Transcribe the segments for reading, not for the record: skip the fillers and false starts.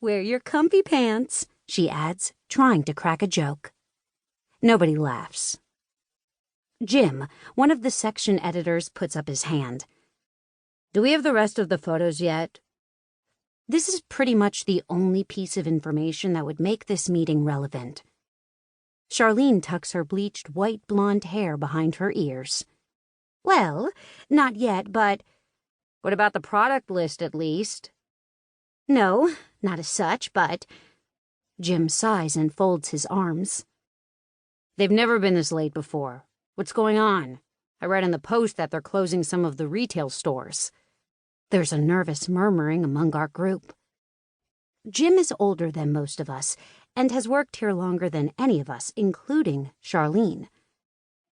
Wear your comfy pants, she adds, trying to crack a joke. Nobody laughs. Jim, one of the section editors, puts up his hand. Do we have the rest of the photos yet? This is pretty much the only piece of information that would make this meeting relevant. Charlene tucks her bleached white blonde hair behind her ears. Well, not yet, but... What about the product list, at least? No, not as such, but... Jim sighs and folds his arms. They've never been this late before. What's going on? I read in the Post that they're closing some of the retail stores. There's a nervous murmuring among our group. Jim is older than most of us and has worked here longer than any of us, including Charlene.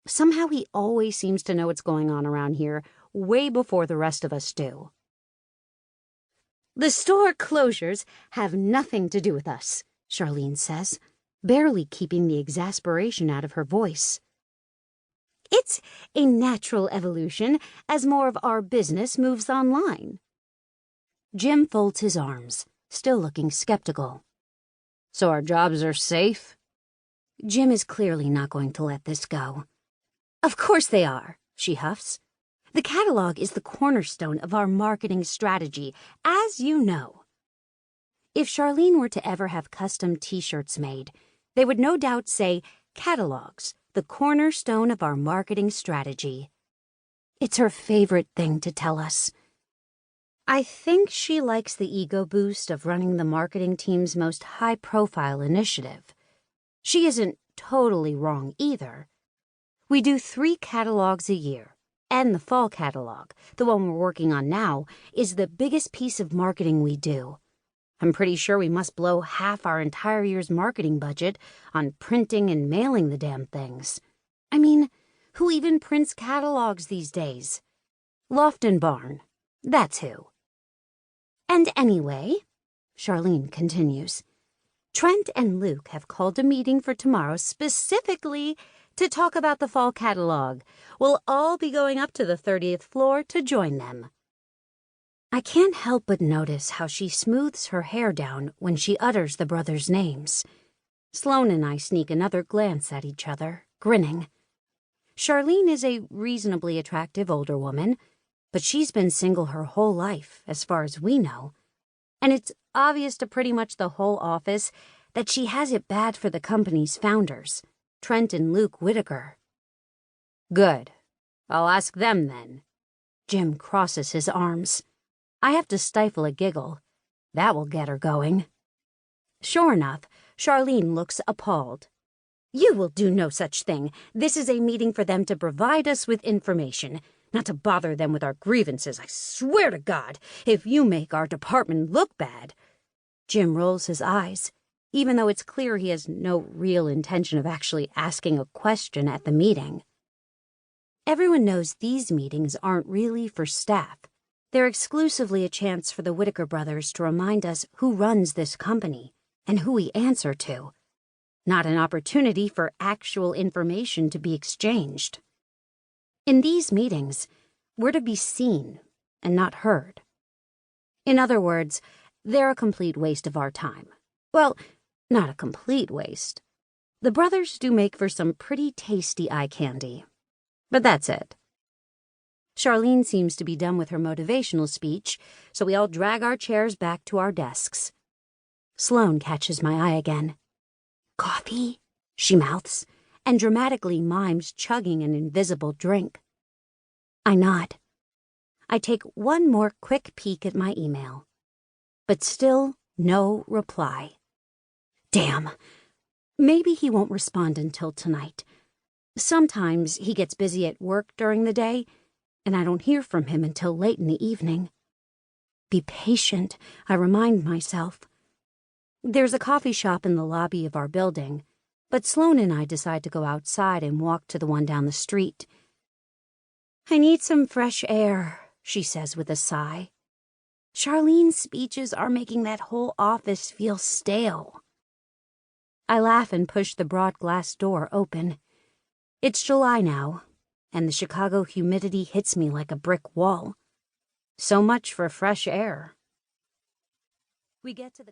Somehow he always seems to know what's going on around here way before the rest of us do. The store closures have nothing to do with us, Charlene says, barely keeping the exasperation out of her voice. It's a natural evolution as more of our business moves online. Jim folds his arms, still looking skeptical. So our jobs are safe? Jim is clearly not going to let this go. Of course they are, she huffs. The catalog is the cornerstone of our marketing strategy, as you know. If Charlene were to ever have custom t-shirts made, they would no doubt say, catalogs, the cornerstone of our marketing strategy. It's her favorite thing to tell us. I think she likes the ego boost of running the marketing team's most high-profile initiative. She isn't totally wrong either. We do 3 catalogs a year, and the fall catalog, the one we're working on now, is the biggest piece of marketing we do. I'm pretty sure we must blow half our entire year's marketing budget on printing and mailing the damn things. I mean, who even prints catalogs these days? Loft and Barn, that's who. And anyway, Charlene continues, Trent and Luke have called a meeting for tomorrow specifically to talk about the fall catalog. We'll all be going up to the 30th floor to join them. I can't help but notice how she smooths her hair down when she utters the brothers' names. Sloane and I sneak another glance at each other, grinning. Charlene is a reasonably attractive older woman, but she's been single her whole life, as far as we know. And it's obvious to pretty much the whole office that she has it bad for the company's founders, Trent and Luke Whitaker. Good. I'll ask them then. Jim crosses his arms. I have to stifle a giggle. That will get her going. Sure enough, Charlene looks appalled. You will do no such thing. This is a meeting for them to provide us with information, not to bother them with our grievances. I swear to God, if you make our department look bad. Jim rolls his eyes, even though it's clear he has no real intention of actually asking a question at the meeting. Everyone knows these meetings aren't really for staff. They're exclusively a chance for the Whitaker brothers to remind us who runs this company and who we answer to, not an opportunity for actual information to be exchanged. In these meetings, we're to be seen and not heard. In other words, they're a complete waste of our time. Well, not a complete waste. The brothers do make for some pretty tasty eye candy. But that's it. Charlene seems to be done with her motivational speech, so we all drag our chairs back to our desks. Sloane catches my eye again. Coffee? She mouths, and dramatically mimes chugging an invisible drink. I nod. I take one more quick peek at my email. But still no reply. Damn. Maybe he won't respond until tonight. Sometimes he gets busy at work during the day, and I don't hear from him until late in the evening. Be patient, I remind myself. There's a coffee shop in the lobby of our building, but Sloane and I decide to go outside and walk to the one down the street. I need some fresh air, she says with a sigh. Charlene's speeches are making that whole office feel stale. I laugh and push the broad glass door open. It's July now, and the Chicago humidity hits me like a brick wall. So much for fresh air. We get to the